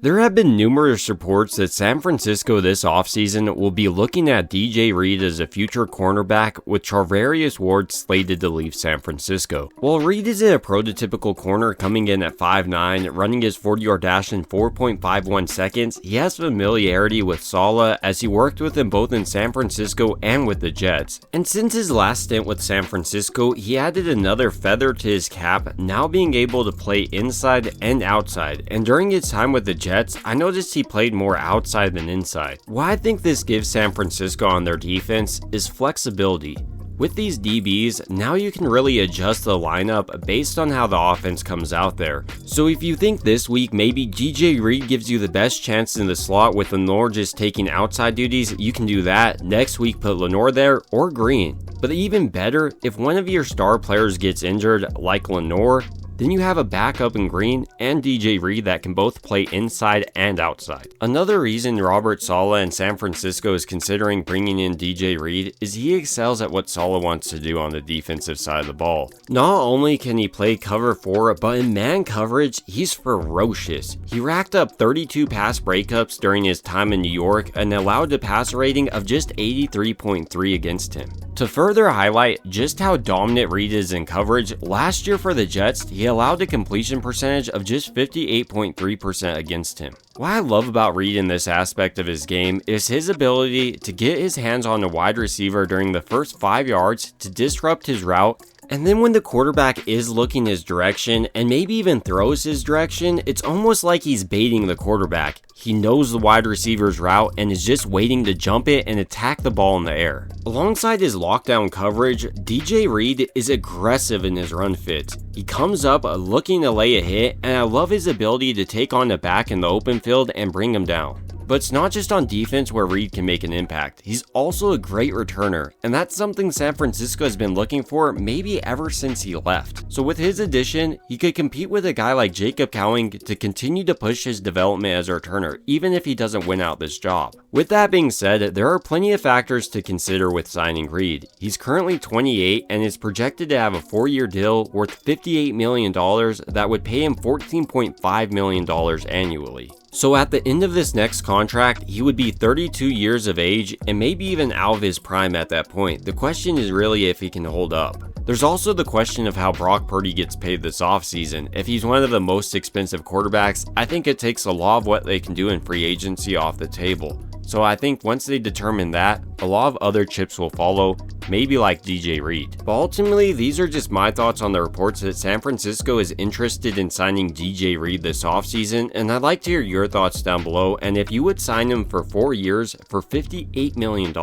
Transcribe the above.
There have been numerous reports that San Francisco this offseason will be looking at DJ Reed as a future cornerback, with Charvarius Ward slated to leave San Francisco. While Reed isn't a prototypical corner coming in at 5'9", running his 40-yard dash in 4.51 seconds, he has familiarity with Saleh as he worked with him both in San Francisco and with the Jets. And since his last stint with San Francisco, he added another feather to his cap, now being able to play inside and outside. And during his time with the Jets, I noticed he played more outside than inside. What I think this gives San Francisco on their defense is flexibility. With these DBs, now you can really adjust the lineup based on how the offense comes out there. So if you think this week maybe DJ Reed gives you the best chance in the slot with Lenoir just taking outside duties, you can do that. Next week put Lenoir there or Green. But even better, if one of your star players gets injured like Lenoir, then you have a backup in Green and DJ Reed that can both play inside and outside. Another reason Robert Saleh in San Francisco is considering bringing in DJ Reed is he excels at what Saleh wants to do on the defensive side of the ball. Not only can he play cover 4, but in man coverage, he's ferocious. He racked up 32 pass breakups during his time in New York and allowed a passer rating of just 83.3 against him. To further highlight just how dominant Reed is in coverage, last year for the Jets, he allowed a completion percentage of just 58.3% against him. What I love about Reed in this aspect of his game is his ability to get his hands on a wide receiver during the first 5 yards to disrupt his route, and then when the quarterback is looking his direction and maybe even throws his direction, it's almost like he's baiting the quarterback. He knows the wide receiver's route and is just waiting to jump it and attack the ball in the air. Alongside his lockdown coverage, DJ Reed is aggressive in his run fits. He comes up looking to lay a hit, and I love his ability to take on the back in the open field and bring him down. But it's not just on defense where Reed can make an impact. He's also a great returner, and that's something San Francisco has been looking for maybe ever since he left. So with his addition, he could compete with a guy like Jacob Cowing to continue to push his development as a returner, even if he doesn't win out this job. With that being said, there are plenty of factors to consider with signing Reed. He's currently 28 and is projected to have a 4-year deal worth $58 million that would pay him $14.5 million annually. So at the end of this next contract, he would be 32 years of age and maybe even out of his prime at that point. The question is really if he can hold up. There's also the question of how Brock Purdy gets paid this offseason. If he's one of the most expensive quarterbacks, I think it takes a lot of what they can do in free agency off the table. So I think once they determine that, a lot of other chips will follow, maybe like DJ Reed. But ultimately, these are just my thoughts on the reports that San Francisco is interested in signing DJ Reed this offseason, and I'd like to hear your thoughts down below, and if you would sign him for 4 years for $58 million.